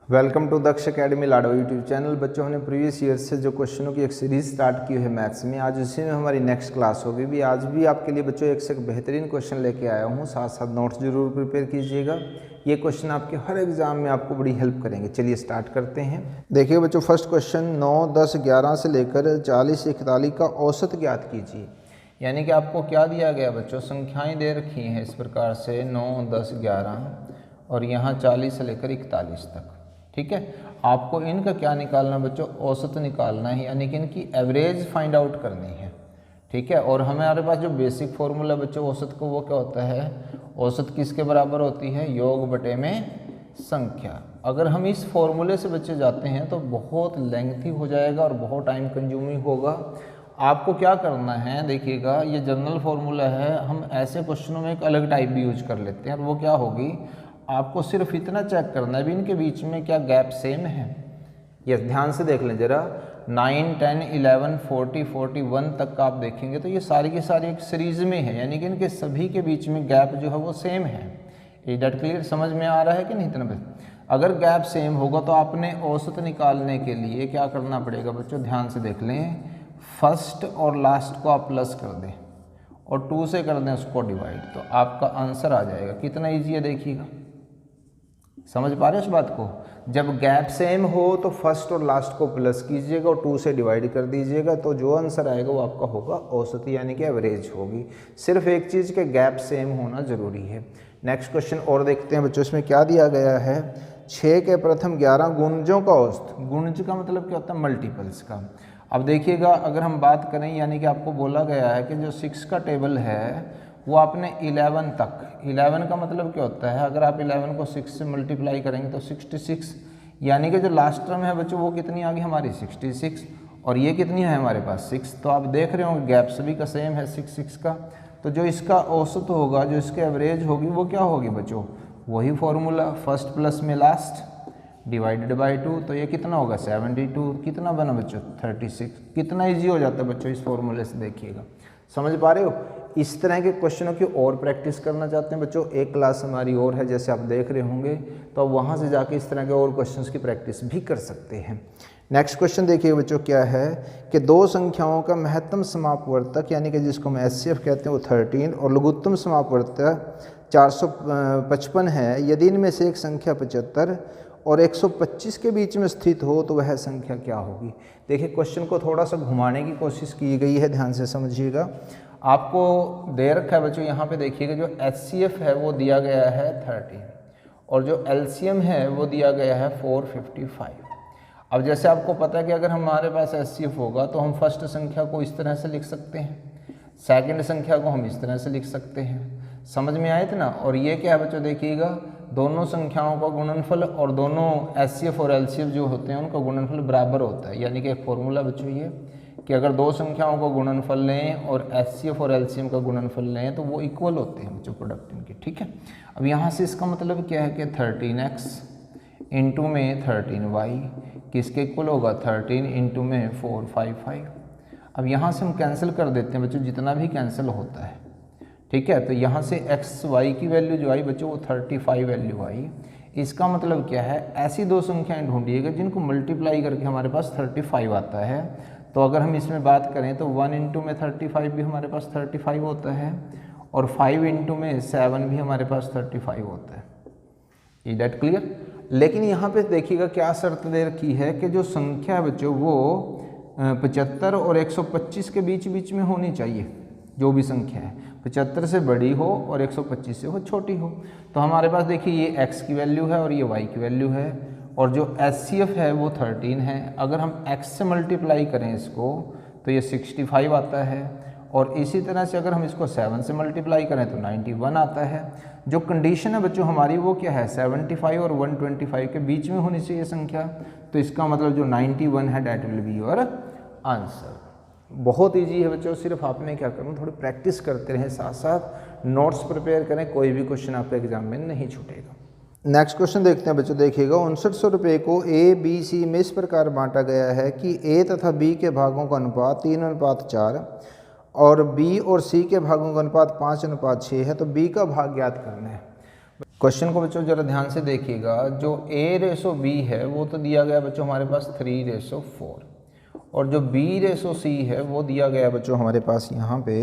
Welcome to Daksh academy Lado YouTube channel. बच्चों, हमने previous year से जो क्वेश्चनों की एक सीरीज स्टार्ट की है मैथ्स में, आज उसी में हमारी नेक्स्ट क्लास होगी। भी आज भी आपके लिए बच्चों एक से एक बेहतरीन क्वेश्चन लेके आया हूँ। साथ साथ नोट्स जरूर प्रिपेयर कीजिएगा। ये क्वेश्चन आपके हर एग्जाम में आपको बड़ी हेल्प करेंगे। चलिए स्टार्ट करते हैं। देखिए बच्चों, फर्स्ट क्वेश्चन 9, 10, 11 से लेकर 40, 41 का औसत ज्ञात कीजिए। यानी कि आपको क्या दिया गया बच्चों, संख्याएँ दे रखी हैं इस प्रकार से 9, 10, 11 और यहाँ 40 से लेकर 41 तक। ठीक है, आपको इनका क्या निकालना बच्चों, औसत निकालना है, यानी कि इनकी एवरेज फाइंड आउट करनी है। ठीक है, और हमारे पास जो बेसिक फॉर्मूला बच्चों औसत को, वो क्या होता है, औसत किसके बराबर होती है, योग बटे में संख्या। अगर हम इस फॉर्मूले से बच्चे जाते हैं तो बहुत लेंथी हो जाएगा और बहुत टाइम कंज्यूमिंग होगा। आपको क्या करना है, देखिएगा, ये जनरल फार्मूला है, हम ऐसे क्वेश्चनों में एक अलग टाइप भी यूज कर लेते हैं। और वो क्या होगी, आपको सिर्फ इतना चेक करना है भी इनके बीच में क्या गैप सेम है। ये ध्यान से देख लें जरा, 9, 10, 11, 40, 41 तक का आप देखेंगे तो ये सारी की सारी एक सीरीज में है, यानी कि इनके सभी के बीच में गैप जो है वो सेम है। ये डेट क्लियर समझ में आ रहा है कि नहीं। इतना अगर गैप सेम होगा तो आपने औसत निकालने के लिए क्या करना पड़ेगा बच्चों, ध्यान से देख लें, फर्स्ट और लास्ट को आप प्लस कर दें और 2 से कर दें उसको डिवाइड, तो आपका आंसर आ जाएगा। कितना ईजी है देखिएगा, समझ पा रहे हैं उस बात को। जब गैप सेम हो तो फर्स्ट और लास्ट को प्लस कीजिएगा और 2 से डिवाइड कर दीजिएगा, तो जो आंसर आएगा वो आपका होगा औसत, यानी कि एवरेज होगी। सिर्फ एक चीज़ के गैप सेम होना ज़रूरी है। नेक्स्ट क्वेश्चन और देखते हैं बच्चों, इसमें क्या दिया गया है। 6 के प्रथम 11 गुणजों का औसत। गुणज का मतलब क्या होता है, मल्टीपल्स का। अब देखिएगा, अगर हम बात करें, यानी कि आपको बोला गया है कि जो 6 का टेबल है वो आपने 11 तक, 11 का मतलब क्या होता है, अगर आप 11 को 6 से मल्टीप्लाई करेंगे तो 66, यानी कि जो लास्ट टर्म है बच्चों वो कितनी आ गई हमारी 66, और ये कितनी है हमारे पास 6। तो आप देख रहे होंगे गैप सभी का सेम है 6, 6 का। तो जो इसका औसत होगा, जो इसके एवरेज होगी, वो क्या होगी बच्चों, वही फॉर्मूला, फर्स्ट प्लस में लास्ट डिवाइडेड बाई 2। तो ये कितना होगा 72। कितना बना बच्चों 36। कितना ईजी हो जाता है बच्चों इस फॉर्मूले से, देखिएगा। समझ पा रहे हो। इस तरह के क्वेश्चनों की और प्रैक्टिस करना चाहते हैं बच्चों, एक क्लास हमारी और है जैसे आप देख रहे होंगे, तो आप वहाँ से जाके इस तरह के और क्वेश्चंस की प्रैक्टिस भी कर सकते हैं। नेक्स्ट क्वेश्चन देखिए बच्चों, क्या है कि दो संख्याओं का महत्तम समापवर्तक, यानी कि जिसको हम HCF कहते हैं, वो 13 और लघुत्तम समापवर्तक 455 है। यदि इनमें से एक संख्या 75 और 125 के बीच में स्थित हो तो वह संख्या क्या होगी। देखिए, क्वेश्चन को थोड़ा सा घुमाने की कोशिश की गई है, ध्यान से समझिएगा। आपको दे रखा है बच्चों, यहाँ पे देखिएगा, जो HCF है वो दिया गया है 13 और जो LCM है वो दिया गया है 455। अब जैसे आपको पता है कि अगर हमारे पास HCF होगा तो हम फर्स्ट संख्या को इस तरह से लिख सकते हैं, सेकंड संख्या को हम इस तरह से लिख सकते हैं। समझ में आए थे ना। और ये क्या है बच्चों, देखिएगा, दोनों संख्याओं का गुणनफल और दोनों HCF और LCF जो होते हैं उनका गुणनफल बराबर होता है। यानी कि एक फॉर्मूला बच्चों ये कि अगर दो संख्याओं का गुणनफल लें और HCF और LCM का गुणनफल लें तो वो इक्वल होते हैं बच्चों, प्रोडक्ट इनके। ठीक है, अब यहाँ से इसका मतलब क्या है कि 13x इंटू में 13y किसके इक्वल होगा, 13 इंटू में 455। अब यहाँ से हम कैंसिल कर देते हैं बच्चों, जितना भी कैंसिल होता है। ठीक है, तो यहाँ से XY की वैल्यू जो आई बच्चों वो 35 वैल्यू आई। इसका मतलब क्या है, ऐसी दो संख्याएं ढूंढिएगा जिनको मल्टीप्लाई करके हमारे पास 35 आता है। तो अगर हम इसमें बात करें तो 1 इंटू में 35 भी हमारे पास 35 होता है और 5 इंटू में 7 भी हमारे पास 35 होता है। Is that clear. लेकिन यहाँ पे देखिएगा क्या शर्त दे रखी है कि जो संख्या है बच्चों वो 75 और 125 के बीच में होनी चाहिए। जो भी संख्या है 75 से बड़ी हो और 125 से हो छोटी हो। तो हमारे पास देखिए ये x की वैल्यू है और ये y की वैल्यू है, और जो HCF है वो 13 है। अगर हम x से मल्टीप्लाई करें इसको तो ये 65 आता है, और इसी तरह से अगर हम इसको 7 से मल्टीप्लाई करें तो 91 आता है। जो कंडीशन है बच्चों हमारी वो क्या है, 75 और 125 के बीच में होनी चाहिए संख्या। तो इसका मतलब जो 91 है that will be your answer. बहुत इजी है बच्चों, सिर्फ आपने क्या करना, थोड़ी प्रैक्टिस करते रहें, साथ साथ नोट्स प्रिपेयर करें, कोई भी क्वेश्चन आपके एग्जाम में नहीं छूटेगा। नेक्स्ट क्वेश्चन देखते हैं बच्चों, देखिएगा 5900 रुपये को A, B, C में इस प्रकार बांटा गया है कि A तथा B के भागों का अनुपात 3:4 और B और C के भागों का अनुपात 5:6 है। तो B का भाग ज्ञात करना है। क्वेश्चन को बच्चों जरा ध्यान से देखिएगा। जो a/b है वो तो दिया गया बच्चों हमारे पास 3/4 और जो b/c है वो दिया गया बच्चों हमारे पास यहाँ पे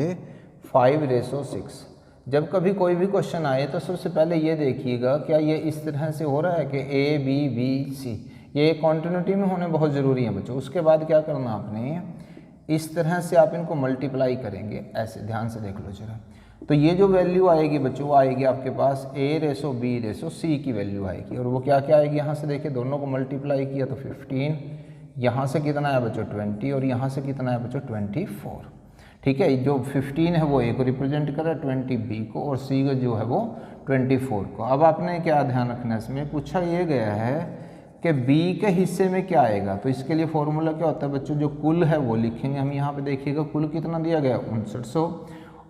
5/6। जब कभी कोई भी क्वेश्चन आए तो सबसे पहले ये देखिएगा क्या ये इस तरह से हो रहा है कि a b b c, ये कॉन्टिन्यूटी में होने बहुत ज़रूरी है बच्चों। उसके बाद क्या करना आपने, इस तरह से आप इनको मल्टीप्लाई करेंगे, ऐसे ध्यान से देख लो जरा। तो ये जो वैल्यू आएगी बच्चों वो आएगी आपके पास a/b/c की वैल्यू आएगी। और वो क्या क्या आएगी, यहाँ से देखिए दोनों को मल्टीप्लाई किया तो 15, यहाँ से कितना है बच्चों 20 और यहाँ से कितना है बच्चों 24। ठीक है, जो 15 है वो a को रिप्रेजेंट कर रहा है, 20 b को, और c का जो है वो 24 को। अब आपने क्या ध्यान रखना है, इसमें पूछा ये गया है कि b के हिस्से में क्या आएगा। तो इसके लिए फॉर्मूला क्या होता है बच्चों, जो कुल है वो लिखेंगे हम। यहाँ पे देखिएगा कुल कितना दिया गया 5900,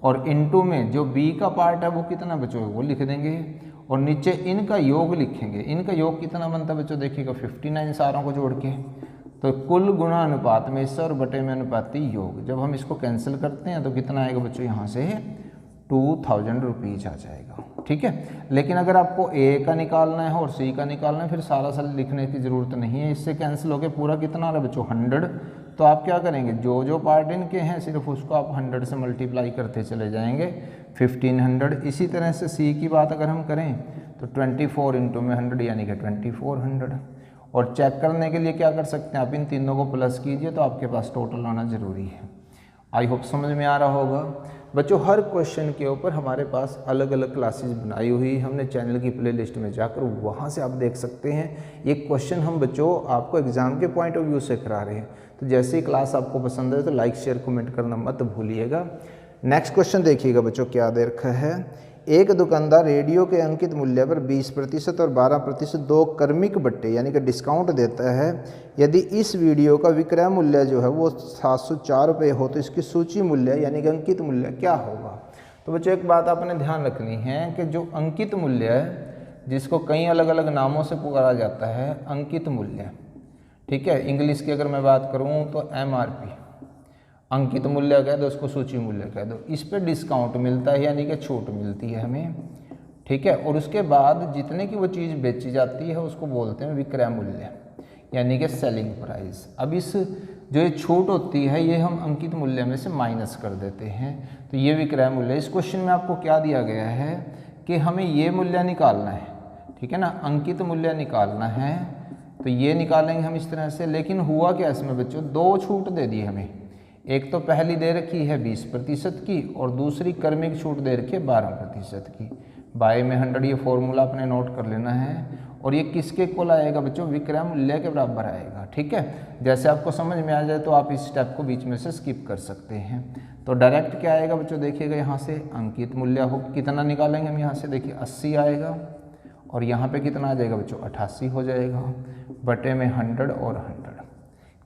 और इनटू में जो b का पार्ट है वो कितना बच्चों वो लिख देंगे, और नीचे इनका योग लिखेंगे। इनका योग कितना बनता है बच्चों, देखिएगा 59 सारों को जोड़ के। तो कुल गुणा अनुपात में इससे और बटे में अनुपाती योग, जब हम इसको कैंसिल करते हैं तो कितना आएगा बच्चों, यहाँ से 2000 रुपीज़ आ जाएगा। ठीक है, लेकिन अगर आपको a का निकालना है और c का निकालना है फिर सारा साल लिखने की ज़रूरत नहीं है, इससे कैंसिल होकर पूरा कितना आ रहा है बच्चों 100। तो आप क्या करेंगे, जो जो पार्ट इनके हैं सिर्फ उसको आप 100 से मल्टीप्लाई करते चले जाएंगे, 1500। इसी तरह से c की बात अगर हम करें तो 24 इंटू में 100 यानी कि 2400। और चेक करने के लिए क्या कर सकते हैं, आप इन तीनों को प्लस कीजिए तो आपके पास टोटल आना ज़रूरी है। आई होप समझ में आ रहा होगा बच्चों। हर क्वेश्चन के ऊपर हमारे पास अलग अलग क्लासेस बनाई हुई, हमने चैनल की प्लेलिस्ट में जाकर वहाँ से आप देख सकते हैं। ये क्वेश्चन हम बच्चों आपको एग्ज़ाम के पॉइंट ऑफ व्यू से करा रहे हैं। तो जैसे ही क्लास आपको पसंद है तो लाइक शेयर कमेंट करना मत भूलिएगा। नेक्स्ट क्वेश्चन देखिएगा बच्चों क्या दे रखा है। एक दुकानदार रेडियो के अंकित मूल्य पर 20% और 12% दो क्रमिक बट्टे यानी कि डिस्काउंट देता है। यदि इस वीडियो का विक्रय मूल्य जो है वो 704 रुपये हो तो इसकी सूची मूल्य यानी कि अंकित मूल्य क्या होगा। तो बच्चों एक बात आपने ध्यान रखनी है कि जो अंकित मूल्य है, जिसको कई अलग अलग नामों से पुकारा जाता है अंकित मूल्य, ठीक है, इंग्लिश की अगर मैं बात करूँ तो MRP, अंकित मूल्य कह दो, उसको सूची मूल्य कह दो। इस पे डिस्काउंट मिलता है यानी कि छूट मिलती है हमें, ठीक है। और उसके बाद जितने की वो चीज़ बेची जाती है उसको बोलते हैं विक्रय मूल्य यानी कि सेलिंग प्राइस। अब इस जो ये छूट होती है ये हम अंकित मूल्य में से माइनस कर देते हैं, तो ये विक्रय मूल्य। इस क्वेश्चन में आपको क्या दिया गया है कि हमें ये मूल्य निकालना है, ठीक है ना, अंकित मूल्य निकालना है। तो ये निकालेंगे हम इस तरह से। लेकिन हुआ क्या इसमें बच्चों, दो छूट दे दी हमें। एक तो पहली दे रखी है 20% की और दूसरी क्रमिक छूट दे रखी है 12% की। बाय में 100 ये फॉर्मूला अपने नोट कर लेना है। और ये किसके इक्वल आएगा बच्चों, विक्रय मूल्य के बराबर आएगा, ठीक है। जैसे आपको समझ में आ जाए तो आप इस स्टेप को बीच में से स्किप कर सकते हैं। तो डायरेक्ट क्या आएगा बच्चों, देखिएगा यहाँ से अंकित मूल्य हो कितना निकालेंगे हम, यहाँ से देखिए 80 आएगा और यहाँ पे कितना आ जाएगा बच्चों 88 हो जाएगा, बटे में 100 और 100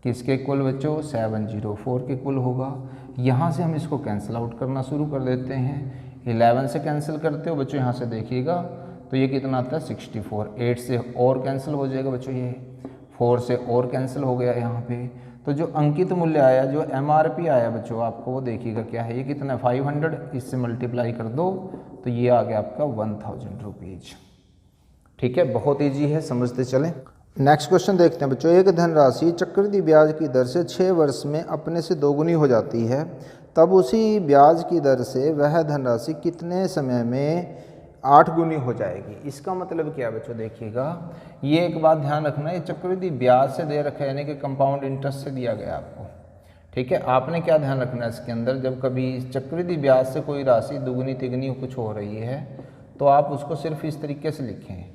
किसके इक्वल बच्चों 704 के इक्वल होगा। यहाँ से हम इसको कैंसिल आउट करना शुरू कर देते हैं। 11 से कैंसिल करते हो बच्चों, यहाँ से देखिएगा तो ये कितना आता है 64। 8 से और कैंसिल हो जाएगा बच्चों, ये 4 से और कैंसिल हो गया यहाँ पे। तो जो अंकित मूल्य आया, जो MRP आया बच्चों आपको, वो देखिएगा क्या है, ये कितना है 500। इससे मल्टीप्लाई कर दो तो ये आ गया आपका 1000 रुपीज़, ठीक है। बहुत ईजी है, समझते चलें। नेक्स्ट क्वेश्चन देखते हैं बच्चों। एक धनराशि चक्रवृद्धि ब्याज की दर से 6 वर्ष में अपने से दोगुनी हो जाती है, तब उसी ब्याज की दर से वह धनराशि कितने समय में 8 गुनी हो जाएगी। इसका मतलब क्या है बच्चों, देखिएगा ये एक बात ध्यान रखना, ये चक्रवृद्धि ब्याज से दे रखा है यानी कि कंपाउंड इंटरेस्ट से दिया गया आपको, ठीक है। आपने क्या ध्यान रखना है इसके अंदर, जब कभी चक्रवृद्धि ब्याज से कोई राशि दुगनी तिगनी कुछ हो रही है तो आप उसको सिर्फ इस तरीके से लिखें।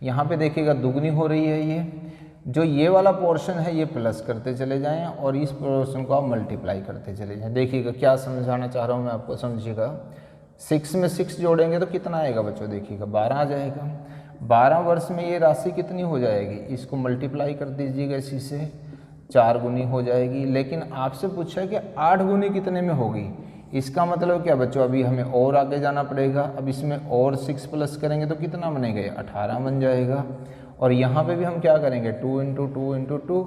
यहाँ पे देखिएगा दुगनी हो रही है, ये वाला पोर्शन है ये प्लस करते चले जाएं और इस पोर्शन को आप मल्टीप्लाई करते चले जाएं। देखिएगा क्या समझाना चाह रहा हूँ मैं आपको, समझिएगा। 6 में 6 जोड़ेंगे तो कितना आएगा बच्चों, देखिएगा 12 आ जाएगा। 12 वर्ष में ये राशि कितनी हो जाएगी, इसको मल्टीप्लाई कर दीजिएगा, इसी से 4 गुनी हो जाएगी। लेकिन आपसे पूछा है कि 8 गुनी कितने में होगी। इसका मतलब क्या बच्चों, अभी हमें और आगे जाना पड़ेगा। अब इसमें और 6 प्लस करेंगे तो कितना बनेगा, 18 बन जाएगा। और यहाँ पे भी हम क्या करेंगे 2 इंटू 2 इंटू 2,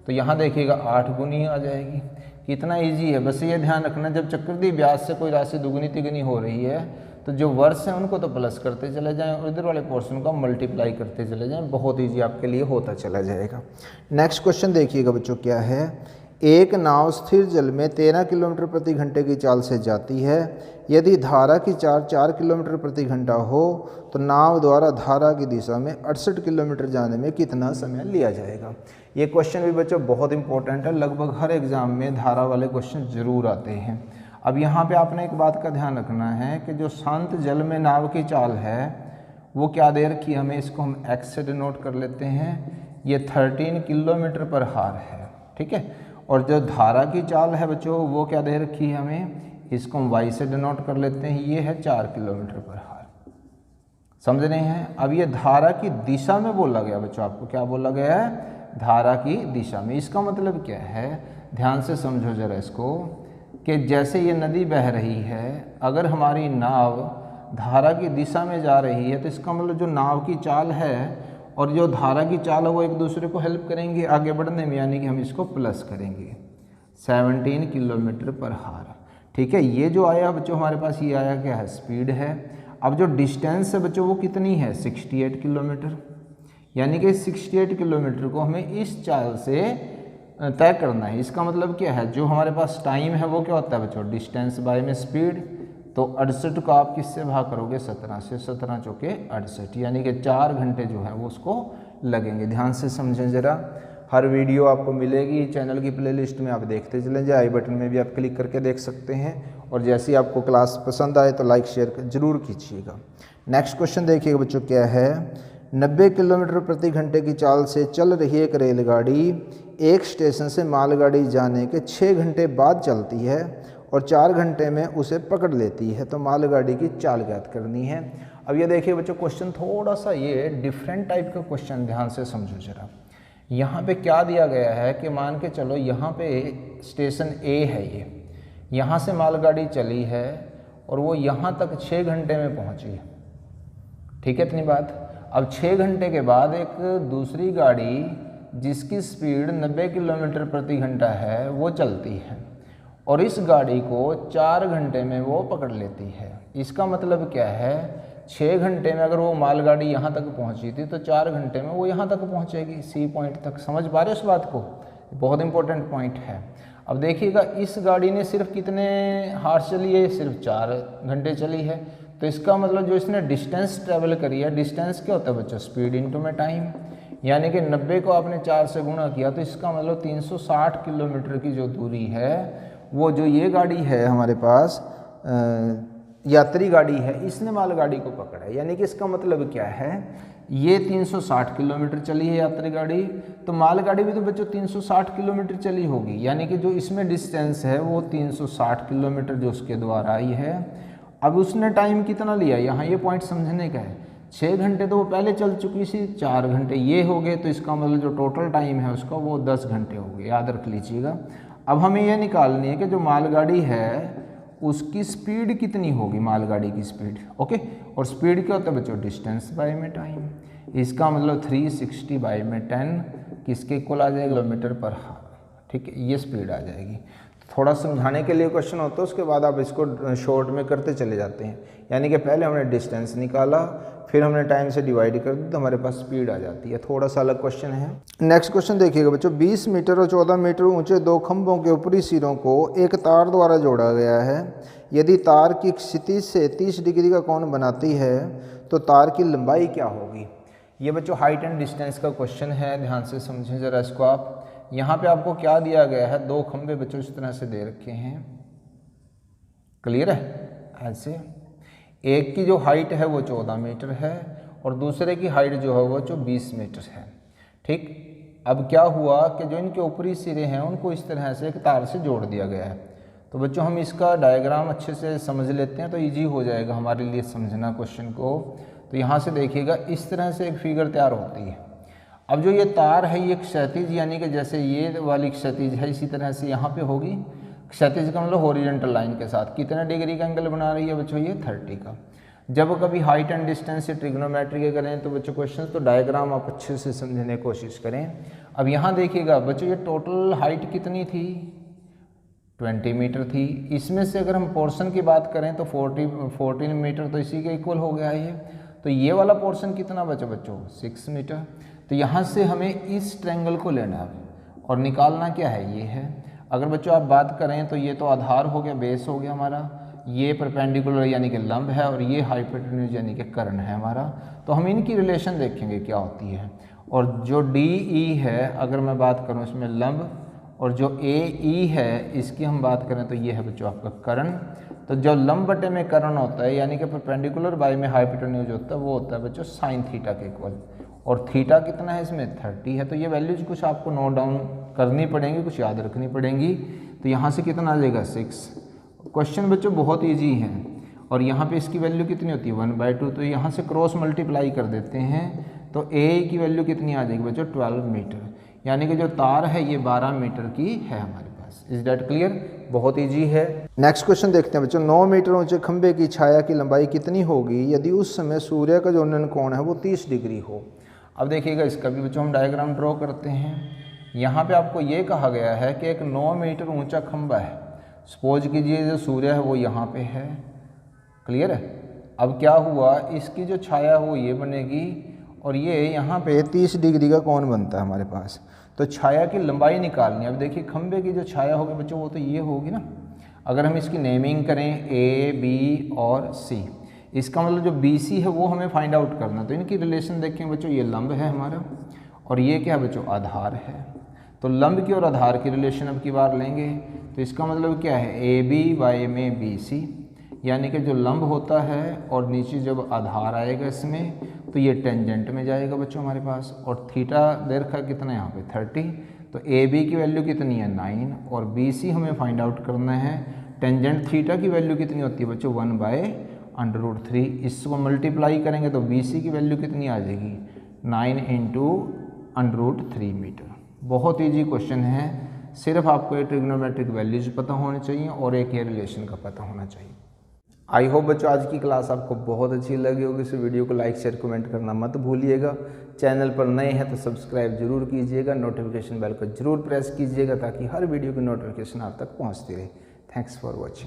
तो यहाँ देखिएगा 8 गुनी आ जाएगी। कितना इजी है, बस ये ध्यान रखना, जब चक्रवृद्धि ब्याज से कोई राशि दुगनी तिगनी हो रही है तो जो वर्ड्स हैं उनको तो प्लस करते चले जाएं और इधर वाले पोर्शन को मल्टीप्लाई करते चले जाएं, बहुत ईजी आपके लिए होता चला जाएगा। नेक्स्ट क्वेश्चन देखिएगा बच्चों क्या है। एक नाव स्थिर जल में 13 किलोमीटर प्रति घंटे की चाल से जाती है। यदि धारा की चाल 4 किलोमीटर प्रति घंटा हो तो नाव द्वारा धारा की दिशा में 68 किलोमीटर जाने में कितना समय लिया जाएगा। ये क्वेश्चन भी बच्चों बहुत इंपॉर्टेंट है, लगभग हर एग्जाम में धारा वाले क्वेश्चन जरूर आते हैं। अब यहाँ पे आपने एक बात का ध्यान रखना है कि जो शांत जल में नाव की चाल है वो क्या दे रखी है हमें, इसको हम एक्स से डिनोट कर लेते हैं, ये 13 किलोमीटर पर हार है, ठीक है। और जो धारा की चाल है बच्चों वो क्या दे रखी है हमें, इसको हम वाई से डिनोट कर लेते हैं, ये है 4 किलोमीटर पर हार। समझ रहे हैं। अब ये धारा की दिशा में बोला गया बच्चों, आपको क्या बोला गया है, धारा की दिशा में। इसका मतलब क्या है, ध्यान से समझो जरा इसको, कि जैसे ये नदी बह रही है, अगर हमारी नाव धारा की दिशा में जा रही है तो इसका मतलब जो नाव की चाल है और जो धारा की चाल है वो एक दूसरे को हेल्प करेंगे आगे बढ़ने में, यानी कि हम इसको प्लस करेंगे 17 किलोमीटर पर हार, ठीक है। ये जो आया बच्चों हमारे पास, ये आया क्या है, स्पीड है। अब जो डिस्टेंस है बच्चों वो कितनी है, 68 किलोमीटर, यानी कि 68 किलोमीटर को हमें इस चाल से तय करना है। इसका मतलब क्या है, जो हमारे पास टाइम है वो क्या होता है बच्चों, डिस्टेंस बाय में स्पीड। तो 68 को आप किससे भाग करोगे, 17 से, 17 चौके 68, यानी कि 4 घंटे जो है वो उसको लगेंगे। ध्यान से समझें जरा। हर वीडियो आपको मिलेगी चैनल की प्लेलिस्ट में, आप देखते चलें जाए, आई बटन में भी आप क्लिक करके देख सकते हैं। और जैसे ही आपको क्लास पसंद आए तो लाइक शेयर जरूर कीजिएगा। नेक्स्ट क्वेश्चन देखिएगा बच्चों क्या है। 90 किलोमीटर प्रति घंटे की चाल से चल रही एक रेलगाड़ी एक स्टेशन से मालगाड़ी जाने के 6 घंटे बाद चलती है और 4 घंटे में उसे पकड़ लेती है, तो मालगाड़ी की चाल ज्ञात करनी है। अब ये देखिए बच्चों क्वेश्चन थोड़ा सा ये डिफरेंट टाइप का क्वेश्चन, ध्यान से समझो जरा। यहाँ पे क्या दिया गया है कि मान के चलो यहाँ पे स्टेशन ए है, ये यहाँ से मालगाड़ी चली है और वो यहाँ तक 6 घंटे में पहुँची है, ठीक है, इतनी बात। अब 6 घंटे के बाद एक दूसरी गाड़ी जिसकी स्पीड 90 किलोमीटर प्रति घंटा है वो चलती है और इस गाड़ी को 4 घंटे में वो पकड़ लेती है। इसका मतलब क्या है, 6 घंटे में अगर वो मालगाड़ी यहाँ तक पहुँची थी तो 4 घंटे में वो यहाँ तक पहुँचेगी, सी पॉइंट तक। समझ पा रहे हो इस बात को, बहुत इंपॉर्टेंट पॉइंट है। अब देखिएगा इस गाड़ी ने सिर्फ कितने हार्स चली है, सिर्फ 4 घंटे चली है, तो इसका मतलब जो इसने डिस्टेंस ट्रेवल करी है, डिस्टेंस क्या होता है बच्चों, स्पीड इनटू में टाइम, यानी कि 90 को आपने 4 से गुणा किया तो इसका मतलब 360 किलोमीटर की जो दूरी है वो जो ये गाड़ी है हमारे पास यात्री गाड़ी है, इसने मालगाड़ी को पकड़ा है। यानी कि इसका मतलब क्या है, ये 360 किलोमीटर चली है यात्री गाड़ी, तो मालगाड़ी भी तो बच्चों 360 किलोमीटर चली होगी, यानी कि जो इसमें डिस्टेंस है वो 360 किलोमीटर जो उसके द्वारा आई है। अब उसने टाइम कितना लिया, यहाँ ये पॉइंट समझने का है। 6 घंटे तो वो पहले चल चुकी थी, 4 घंटे ये हो गए, तो इसका मतलब जो टोटल टाइम है उसका वो 10 घंटे हो गए, याद रख लीजिएगा। अब हमें ये निकालनी है कि जो मालगाड़ी है उसकी स्पीड कितनी होगी, मालगाड़ी की स्पीड, ओके। और स्पीड क्या होता है बच्चों, डिस्टेंस बाय में टाइम। इसका मतलब 360 बाय में 10 किसके इक्वल आ जाएगा, किलोमीटर पर हार, ठीक है, ये स्पीड आ जाएगी। थोड़ा समझाने के लिए क्वेश्चन होता है, उसके बाद आप इसको शॉर्ट में करते चले जाते हैं। यानी कि पहले हमने डिस्टेंस निकाला, फिर हमने टाइम से डिवाइड कर दी तो हमारे पास स्पीड आ जाती है। थोड़ा सा अलग क्वेश्चन है। नेक्स्ट क्वेश्चन देखिएगा बच्चों। 20 मीटर और 14 मीटर ऊंचे 2 खंभों के ऊपरी सिरों को एक तार द्वारा जोड़ा गया है। यदि तार की क्षितिज से 30 डिग्री का कोण बनाती है तो तार की लंबाई क्या होगी। ये बच्चों हाइट एंड डिस्टेंस का क्वेश्चन है, ध्यान से समझें ज़रा इसको आप। यहाँ पे आपको क्या दिया गया है, 2 खंभे बच्चों इस तरह से दे रखे हैं, क्लियर है। ऐसे एक की जो हाइट है वो 14 मीटर है और दूसरे की हाइट जो है वो 20 मीटर है, ठीक। अब क्या हुआ कि जो इनके ऊपरी सिरे हैं उनको इस तरह से एक तार से जोड़ दिया गया है। तो बच्चों हम इसका डायग्राम अच्छे से समझ लेते हैं तो इजी हो जाएगा हमारे लिए समझना क्वेश्चन को। तो यहाँ से देखिएगा इस तरह से एक फिगर तैयार होती है। अब जो ये तार है ये क्षैतिज, यानी कि जैसे ये वाली क्षैतिज है इसी तरह से यहाँ पे होगी। क्षैतिज का मतलब हॉरिजॉन्टल लाइन के साथ कितने डिग्री का एंगल बना रही है बच्चों, ये 30 का। जब कभी हाइट एंड डिस्टेंस से ट्रिग्नोमेट्री के करें तो बच्चों क्वेश्चन तो डायग्राम आप अच्छे से समझने की कोशिश करें। अब यहाँ देखिएगा बच्चों ये टोटल हाइट कितनी थी, 20 मीटर थी। इसमें से अगर हम पोर्शन की बात करें तो 14 मीटर तो इसी के इक्वल हो गया ये। तो ये वाला पोर्शन कितना बचा बच्चों, 6 मीटर। तो यहाँ से हमें इस ट्रायंगल को लेना है और निकालना क्या है, ये है। अगर बच्चों आप बात करें तो ये तो आधार हो गया, बेस हो गया हमारा, ये परपेंडिकुलर यानी कि लंब है, और ये हाइपोटेन्यूज यानी कि कर्ण है हमारा। तो हम इनकी रिलेशन देखेंगे क्या होती है। और जो डी ई है, अगर मैं बात करूँ इसमें लंब, और जो ए ई है इसकी हम बात करें तो ये है बच्चों आपका कर्ण। तो जो लंब बटे में कर्ण होता है यानी कि परपेंडिकुलर बाय में हाइपोटेन्यूज होता है, वो होता है बच्चों साइन थीटा के इक्वल। और थीटा कितना है इसमें, 30 है। तो ये वैल्यूज कुछ आपको नोट डाउन करनी पड़ेंगी, कुछ याद रखनी पड़ेंगी। तो यहाँ से कितना आ जाएगा, 6। क्वेश्चन बच्चों बहुत ईजी है। और यहाँ पे इसकी वैल्यू कितनी होती है, 1/2। तो यहाँ से क्रॉस मल्टीप्लाई कर देते हैं तो ए की वैल्यू कितनी आ जाएगी बच्चों, 12 मीटर। यानी कि जो तार है ये 12 मीटर की है हमारे पास। Is that clear? बहुत इजी है। नेक्स्ट क्वेश्चन देखते हैं बच्चों। 9 मीटर ऊंचे खंभे की छाया की लंबाई कितनी होगी यदि उस समय सूर्य का जो उन्नयन कोण है वो 30 डिग्री हो। अब देखिएगा इसका भी बच्चों हम डायग्राम ड्रॉ करते हैं। यहाँ पे आपको ये कहा गया है कि एक 9 मीटर ऊंचा खंभा है। सपोज कीजिए जो सूर्य है वो यहाँ पे है, क्लियर है। अब क्या हुआ, इसकी जो छाया है वो ये बनेगी और ये यहाँ पे 30 डिग्री का कोण बनता है हमारे पास। तो छाया की लंबाई निकालनी है। अब देखिए खंभे की जो छाया होगी बच्चों वो तो ये होगी ना। अगर हम इसकी नेमिंग करें ए, बी और सी, इसका मतलब जो बी सी है वो हमें फाइंड आउट करना। तो इनकी रिलेशन देखें बच्चों, ये लंब है हमारा और ये क्या है बच्चों, आधार है। तो लंब की और आधार की रिलेशन अब की बार लेंगे तो इसका मतलब क्या है, ए बी बाय में बी सी, यानी कि जो लंब होता है और नीचे जब आधार आएगा इसमें तो ये टेंजेंट में जाएगा बच्चों हमारे पास। और थीटा दे रखा कितना है यहाँ पे 30। तो ए बी की वैल्यू कितनी है 9 और बी सी हमें फाइंड आउट करना है। टेंजेंट थीटा की वैल्यू कितनी होती है बच्चों, 1/√3। इसको मल्टीप्लाई करेंगे तो बी सी की वैल्यू कितनी आ जाएगी, 9 × √3 मीटर। बहुत ईजी क्वेश्चन है। सिर्फ आपको ये ट्रिग्नोमेट्रिक वैल्यूज पता होने चाहिए और एक ये रिलेशन का पता होना चाहिए। आई होप बच्चों आज की क्लास आपको बहुत अच्छी लगी होगी। इस वीडियो को लाइक शेयर कमेंट करना मत भूलिएगा। चैनल पर नए हैं तो सब्सक्राइब जरूर कीजिएगा, नोटिफिकेशन बेल को जरूर प्रेस कीजिएगा ताकि हर वीडियो की नोटिफिकेशन आप तक पहुंचती रहे। Thanks for watching.